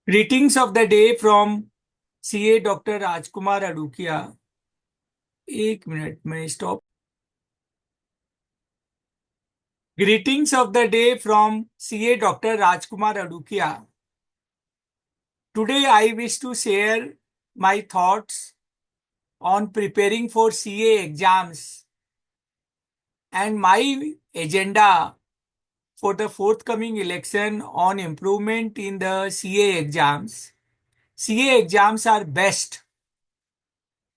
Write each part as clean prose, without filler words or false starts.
Greetings of the day from CA Dr. Rajkumar Adukia. एक minute में stop. Greetings of the day from CA Dr. Rajkumar Adukia. Today I wish to share my thoughts on preparing for CA exams and my agenda for the forthcoming election on improvement in the CA exams. CA exams are best,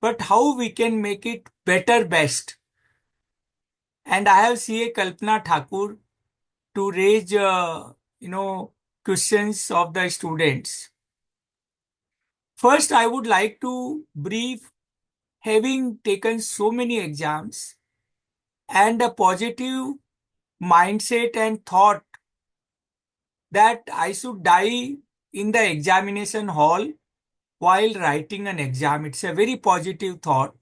but how we can make it better best? And I have CA Kalpana Thakur to raise, questions of the students. First, I would like to brief, having taken so many exams and a positive mindset and thought that I should die in the examination hall while writing an exam. It's a very positive thought.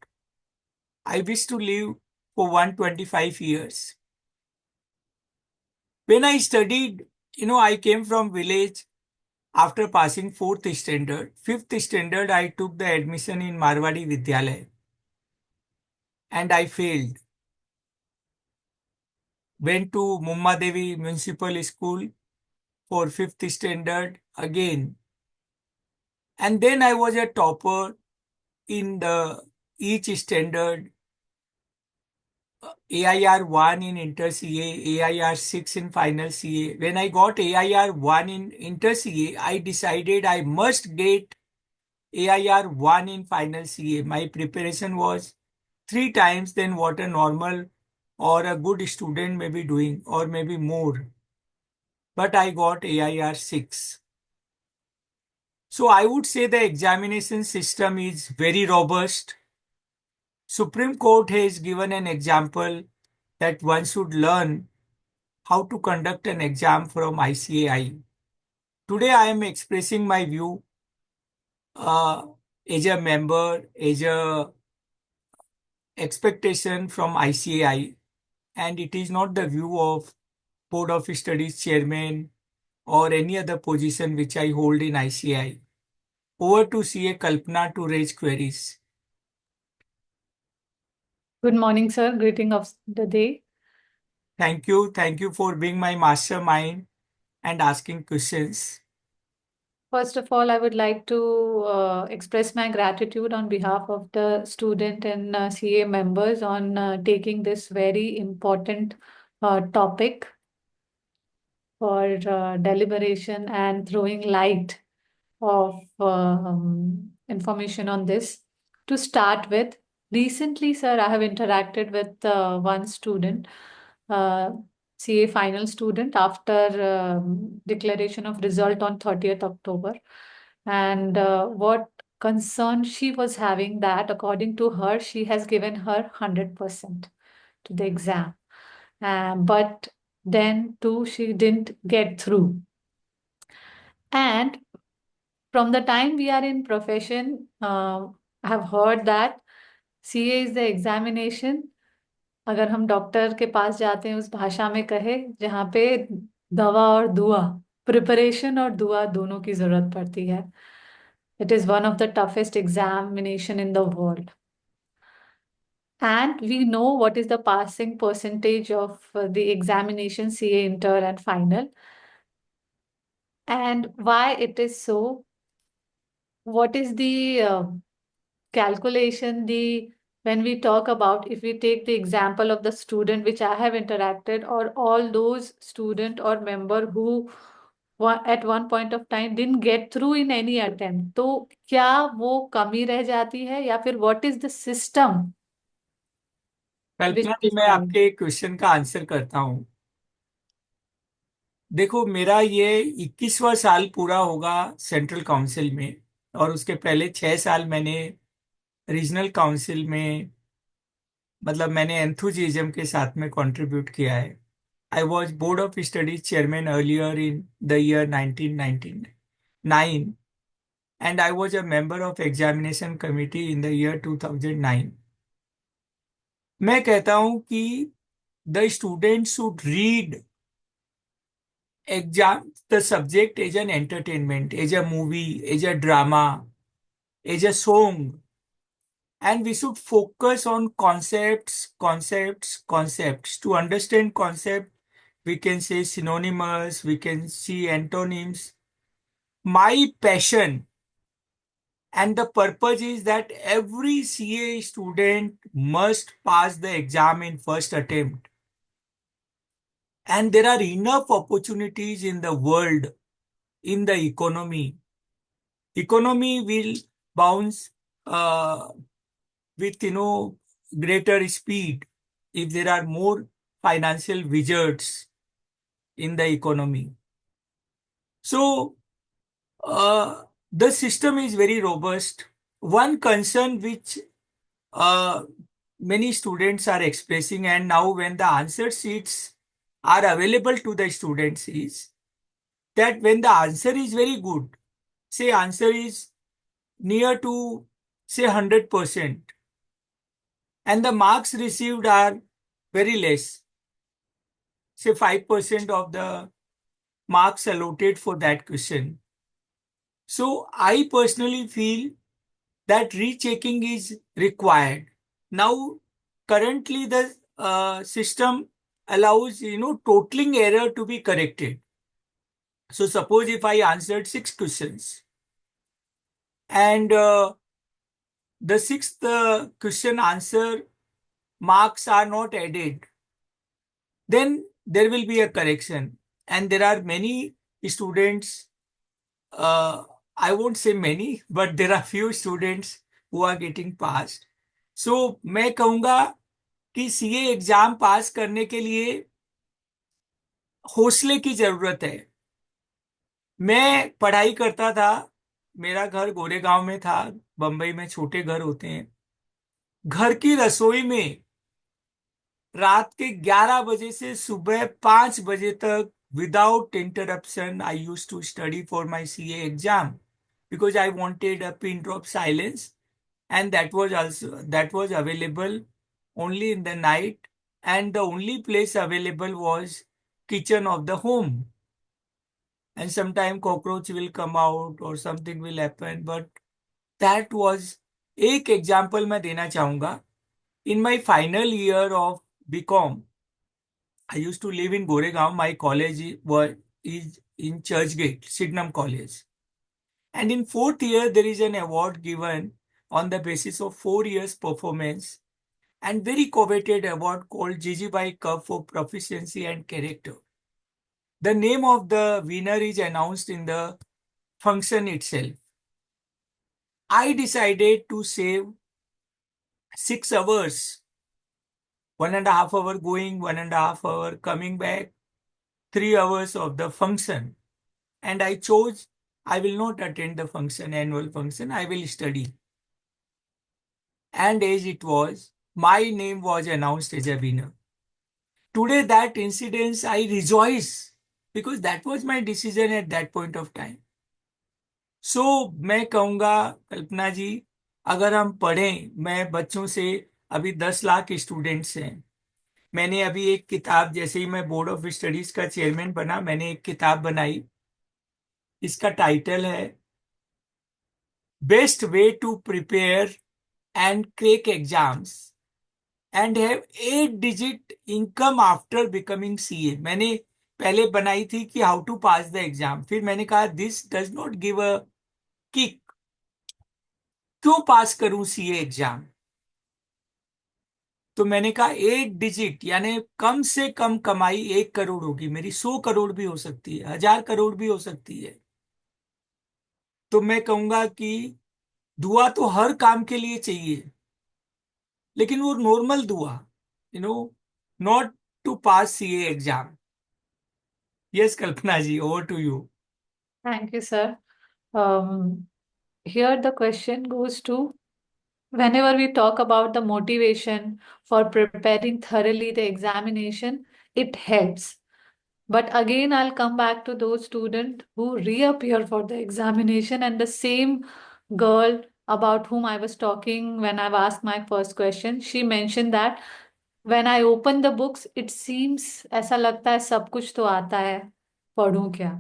I wish to live for 125 years. When I studied, I came from village. After passing fourth standard, fifth standard, I took the admission in Marwadi Vidyalaya and I failed. Went to Mumma Devi Municipal School for fifth standard again. And then I was a topper in the each standard, AIR 1 in Inter CA, AIR 6 in Final CA. When I got AIR 1 in Inter CA, I decided I must get AIR 1 in Final CA. My preparation was 3 times than what a normal or a good student may be doing, or maybe more. But I got AIR 6. So I would say the examination system is very robust. Supreme Court has given an example that one should learn how to conduct an exam from ICAI. Today I am expressing my view uh, as a member, as a expectation from ICAI, and it is not the view of Board of Studies chairman or any other position which I hold in ICAI. Over to CA Kalpana to raise queries. Good morning, sir. Greeting of the day. Thank you. Thank you for being my mastermind and asking questions. First of all, I would like to express my gratitude on behalf of the student and CA members on taking this very important topic for deliberation and throwing light of information on this. To start with, recently, sir, I have interacted with one student, uh, CA final student, after declaration of result on 30th October. And what concern she was having, that according to her, she has given her 100% to the exam. But then too, she didn't get through. And from the time we are in profession, I have heard that CA is the examination. अगर हम doctor के पास जाते हैं उस भाषा में कहे जहाँ पे दवा और दुआ, प्रिपरेशन और दुआ दोनों की जरूरत पड़ती है. It is one of the toughest examination in the world. And we know what is the passing percentage of the examination CA inter and final, and why it is so. What is the calculation, the when we talk about, if we take the example of the student which I have interacted, or all those student or member who at one point of time didn't get through in any attempt, तो क्या वो कमी रह जाती है या फिर what is the system which Kalpana ji, is मैं done? आपके क्वेश्चन का आंसर करता हूँ. देखो, मेरा ये 21वां साल पूरा होगा सेंट्रल काउंसिल में, और उसके पहले 6 साल मैंने रीजनल काउंसिल में, मतलब मैंने एंथुजिज्म के साथ में कंट्रीब्यूट किया है. I was bored of studies chairman earlier in the year 1999, and I was a member of examination committee in the year 2009. मैं कहता हूं कि the students should read exam the subject as an entertainment, as a movie, as a drama, as a song, and we should focus on concepts. To understand concept, we can say synonymous, we can see antonyms. My passion and the purpose is that every CA student must pass the exam in first attempt. And there are enough opportunities in the world, in the economy. Economy will bounce uh, with greater speed if there are more financial wizards in the economy. So the system is very robust. One concern which uh, many students are expressing, and now when the answer sheets are available to the students, is that when the answer is very good, say answer is near to say 100%, and the marks received are very less, say 5% of the marks allotted for that question. So I personally feel that rechecking is required. Now, currently the system allows totaling error to be corrected. So suppose if I answered six questions and the sixth question answer marks are not added, then there will be a correction. And there are many students, uh, I won't say many, but there are few students who are getting passed. So मैं कहूँगा कि CA exam पास करने के लिए हौसले की जरूरत है। मैं पढ़ाई करता था, मेरा घर गोरेगांव में था, बंबई में छोटे घर होते हैं। घर की रसोई में रात के 11 बजे से सुबह 5 बजे तक without interruption I used to study for my CA exam because I wanted a pin drop silence, and that was available only in the night, and the only place available was kitchen of the home, and sometime cockroach will come out or something will happen, but that was एक example मैं देना चाहूंगा। In my final year of BCom, I used to live in Goregaon. My is in Churchgate, Sydenham College. And in fourth year, there is an award given on the basis of 4 years performance, and very coveted award called Jijibai Cup for proficiency and character. The name of the winner is announced in the function itself. I decided to save 6 hours, 1.5 hour going, 1.5 hour coming back, 3 hours of the function. And I chose I will not attend the function, annual function, I will study. And as it was, my name was announced as a winner. Today, that incident, I rejoice because that was my decision at that point of time. So, मैं कहूँगा कल्पना जी, अगर हम पढ़ें, मैं बच्चों से, अभी 10 lakh students हैं, मैंने अभी एक किताब, जैसे ही मैं बोर्ड ऑफ स्टडीज का चेयरमैन बना, मैंने एक किताब बनाई। इसका टाइटल है best way to prepare and crack exams and have 8 digit income after becoming CA. मैंने पहले बनाई थी कि how to pass the exam, फिर मैंने कहा this does not give a kick, क्यों पास करूं सीए एग्जाम। तो मैंने कहा 8 डिजिट यानी कम से कम कमाई 1 करोड़ होगी मेरी, 100 करोड़ भी हो सकती है, 1000 करोड़ भी हो सकती है। तो मैं कहूंगा कि दुआ तो हर काम के लिए चाहिए, लेकिन वो नॉर्मल दुआ, you know, not to pass CA exam. Yes Kalpana ji, over to you. Thank you, sir. Um, Here the question goes to, whenever we talk about the motivation for preparing thoroughly the examination, it helps. But again, I'll come back to those students who reappear for the examination, and the same girl about whom I was talking when I've asked my first question, she mentioned that when I open the books, it seems ऐसा लगता है सब कुछ तो आता है, पढ़ूं क्या?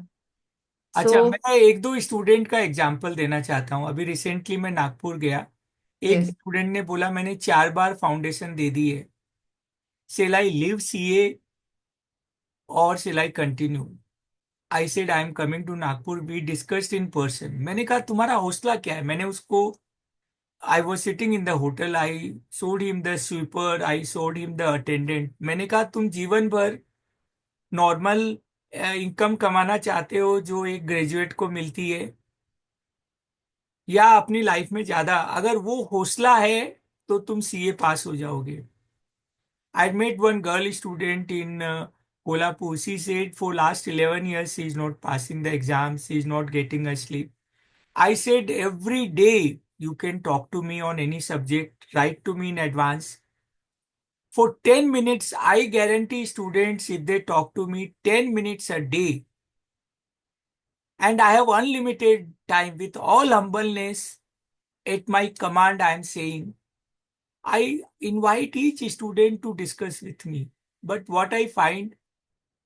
सो अच्छा, मैं एक दो स्टूडेंट का एग्जांपल देना चाहता हूँ। अभी रिसेंटली मैं नागपुर गया। एक यस। स्टूडेंट ने बोला मैंने 4 बार फाउंडेशन दे दी है, शेल आई लिव सीए और shall I continue? I said I am coming to Nagpur, we discussed in person. मैंने कहा तुम्हारा हौसला क्या है? मैंने उसको, I was sitting in the hotel, I showed him the sweeper, I showed him the attendant. मैंने कहा तुम जीवन भर नॉर्मल इनकम कमाना चाहते हो जो एक ग्रेजुएट को मिलती है, या अपनी लाइफ में ज्यादा, अगर वो हौसला है तो तुम सीए पास हो जाओगे। I met one girl student in Kolhapur. She said for last 11 years she is not passing the exam. She is not getting a sleep. I said every day you can talk to me on any subject. Write to me in advance. For 10 minutes, I guarantee students if they talk to me 10 minutes a day, and I have unlimited time with all humbleness at my command, I am saying, I invite each student to discuss with me. But what I find,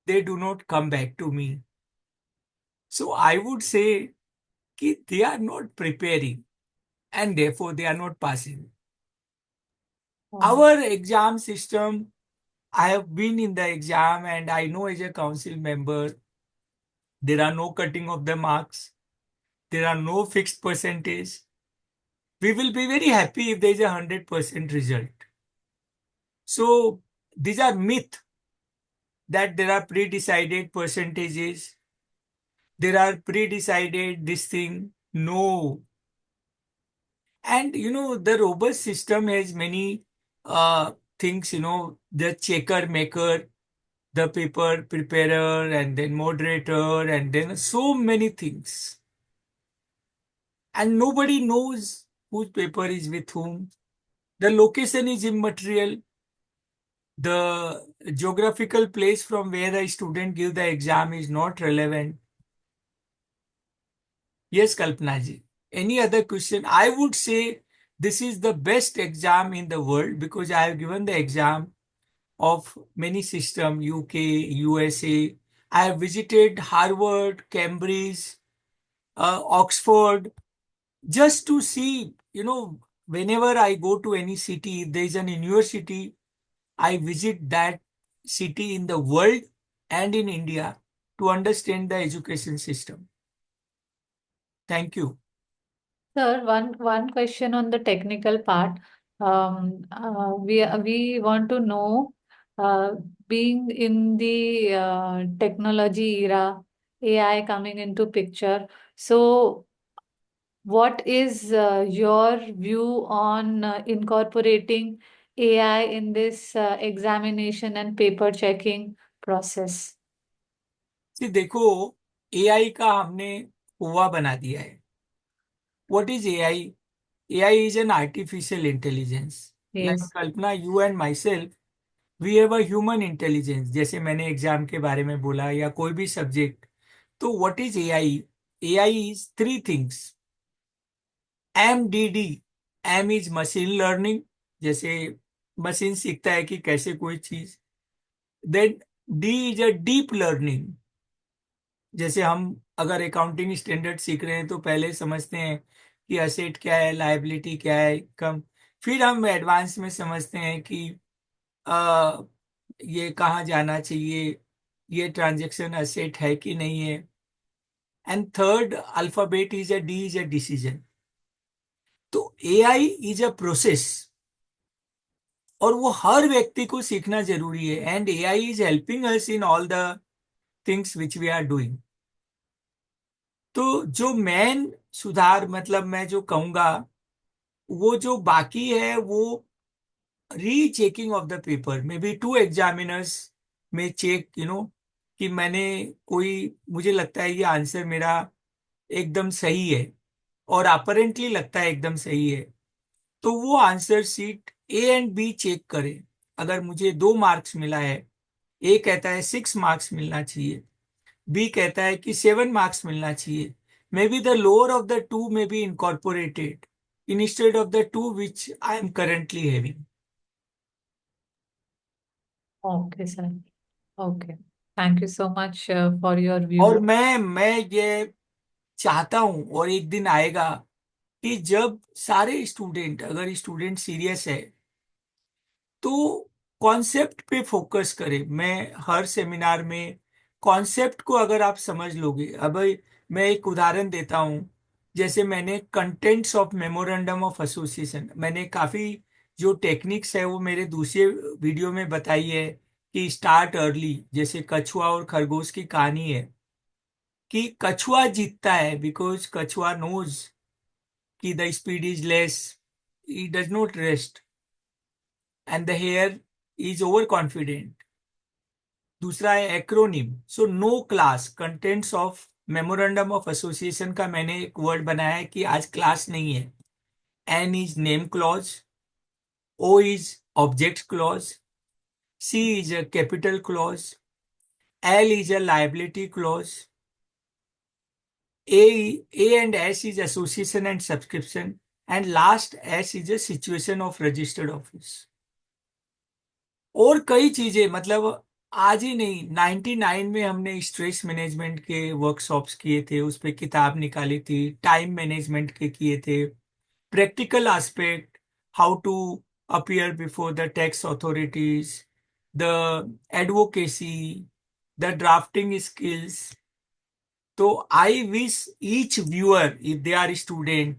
they do not come back to me. So I would say कि they are not preparing and therefore they are not passing. Our exam system, I have been in the exam and I know as a council member, there are no cutting of the marks, there are no fixed percentage. We will be very happy if there is a 100% result. So these are myth that there are pre-decided percentages, there are pre-decided this thing. No. And the robust system has many things, the checker maker, the paper preparer, and then moderator, and then so many things. And nobody knows whose paper is with whom. The location is immaterial. The geographical place from where the student give the exam is not relevant. Yes, Kalpana ji. Any other question? I would say this is the best exam in the world because I have given the exam of many system, UK, USA. I have visited Harvard, Cambridge, Oxford, just to see, whenever I go to any city, if there is an university, I visit that city in the world and in India to understand the education system. Thank you. Sir, one question on the technical part. We want to know, uh, being in the technology era, AI coming into picture. So, what is your view on incorporating AI in this examination and paper checking process? देखो, AI का हमने हुआ बना दिया है। What is AI? AI is an artificial intelligence. Like Yes. Kalpana, you and myself, we have a human intelligence, जैसे मैंने exam के बारे में बोला या कोई भी सब्जेक्ट। तो what is AI? AI is three things. M D D, M is machine learning, जैसे मशीन सीखता है कि कैसे कोई चीज। Then D is a deep learning, जैसे हम अगर अकाउंटिंग स्टैंडर्ड सीख रहे हैं तो पहले समझते हैं कि असेट क्या है, लायबिलिटी क्या है, कम। फिर हम एडवांस में समझते हैं कि आ, ये कहाँ जाना चाहिए, ये ट्रांजैक्शन असेट है कि नहीं है। And third alphabet is a D, is a decision. तो एआई इज अ प्रोसेस, और वो हर व्यक्ति को सीखना जरूरी है। And AI is helping us in all the things which we are doing. तो जो मेन सुधार, मतलब मैं जो कहूंगा, वो जो बाकी है वो rechecking of the paper. Maybe two examiners में चेक, कि मैंने कोई, मुझे लगता है ये आंसर मेरा एकदम सही है, और अपरेंटली लगता है एकदम सही है, तो वो answer sheet A and B check करे। अगर मुझे 2 मार्क्स मिला है, ए कहता है 6 मार्क्स मिलना चाहिए, बी कहता है कि 7 मार्क्स मिलना चाहिए, may be the lower of the two may be incorporated instead of the two which I am currently having. Okay, sir. Okay. Thank you so much for your और view. मैं ये चाहता हूं और एक दिन आएगा कि जब सारे स्टूडेंट, अगर स्टूडेंट सीरियस है तो कॉन्सेप्ट पे फोकस करें। मैं हर सेमिनार में कॉन्सेप्ट को अगर आप समझ लोगे, अब मैं एक उदाहरण देता हूं। जैसे मैंने contents of memorandum of association, मैंने काफी जो टेक्निक्स है वो मेरे दूसरे वीडियो में बताई है कि स्टार्ट अर्ली। जैसे कछुआ और खरगोश की कहानी है कि कछुआ जीतता है बिकॉज कछुआ knows that the speed is less, he does not rest, and the hare is over confident. दूसरा है acronym. So no class, contents of memorandum of association का मैंने एक वर्ड बनाया है कि आज क्लास नहीं है। N is name clause, O is object clause, C is a capital clause, L is a liability clause, A and S is association and subscription, and last S is a situation of registered office. और कई चीजें, मतलब आज ही नहीं, 99 में हमने stress management के workshops किए थे, उस पे किताब निकाली थी। टाइम मैनेजमेंट के किए थे। Practical aspect, how to appear before the tax authorities, the advocacy, the drafting skills. तो I wish each viewer, if they are student,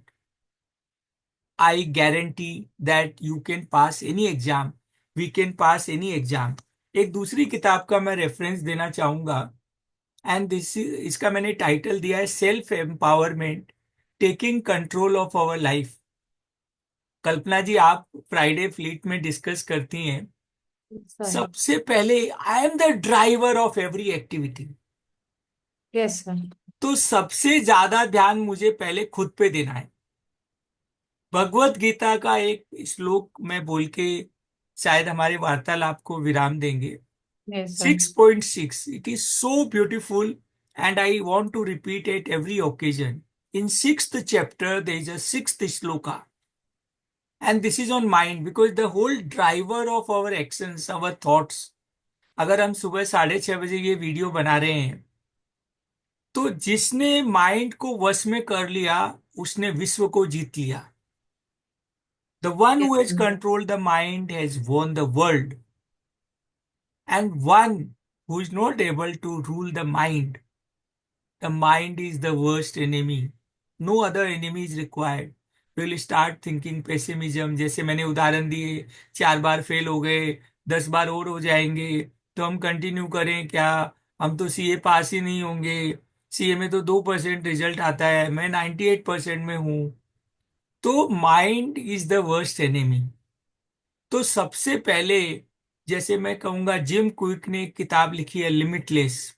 I guarantee that you can pass any exam. We can pass any exam. एक दूसरी किताब का मैं reference देना चाहूंगा, and this, इसका मैंने टाइटल दिया है self empowerment, taking control of our life. Kalpana ji, आप फ्राइडे फ्लीट में डिस्कस करती हैं। Sir. सबसे पहले I am the driver of every activity. Yes, sir. तो सबसे ज्यादा ध्यान मुझे पहले खुद पे देना है। भगवत गीता का एक श्लोक मैं बोल के शायद हमारे वार्तालाप को विराम देंगे। Yes, sir. 6.6, it is so beautiful, and I want to repeat it every occasion. In sixth chapter there is a sixth shloka, and this is on mind because the whole driver of our actions, our thoughts। अगर हम सुबह 6:30 बजे ये video बना रहे हैं तो जिसने माइंड को वश में कर लिया उसने विश्व को जीत लिया। The one Yes, who has sir. controlled the mind has won the world, and one who is not able to rule the mind is the worst enemy. No other enemy is required. We will start thinking pessimism, जैसे मैंने उदाहरण दिए, 4 बार fail हो गए, 10 बार और हो जाएंगे, तो हम कंटिन्यू करें क्या? हम तो सीए पास ही नहीं होंगे। सीए में तो 2% रिजल्ट आता है, मैं 98% में हूं। तो mind is the worst enemy. तो सबसे पहले, जैसे मैं कहूंगा, जिम क्विक ने एक किताब लिखी है लिमिटलेस।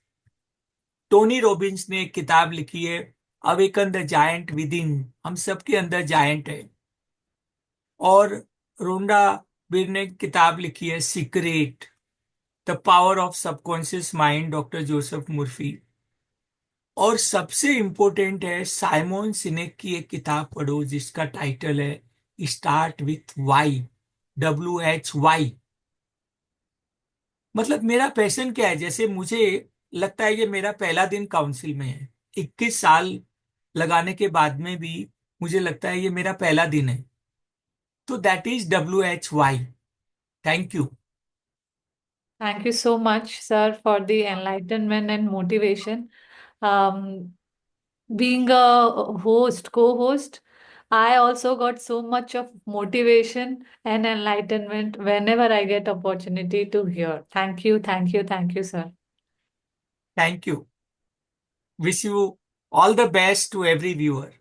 टोनी रॉबिन्स ने एक किताब लिखी है awaken the giant with in. हम सबके अंदर जायंट है। और रोंडा बीर ने एक किताब लिखी है secret, the power of subconscious mind, doctor Joseph Murphy. और सबसे इंपॉर्टेंट है साइमन सिनेक की एक किताब पढ़ो जिसका टाइटल है स्टार्ट विथ वाई, WHY। मतलब मेरा पैशन क्या है? जैसे मुझे लगता है कि मेरा पहला दिन काउंसिल में है, 21 साल लगाने के बाद में भी मुझे लगता है ये मेरा पहला दिन है। तो that is WHY। Thank you. Thank you so much, sir, for the enlightenment and motivation. Um, Being a host, co-host, I also got so much of motivation and enlightenment whenever I get opportunity to hear. Thank you, thank you, thank you, sir. Thank you. Wish you all the best to every viewer.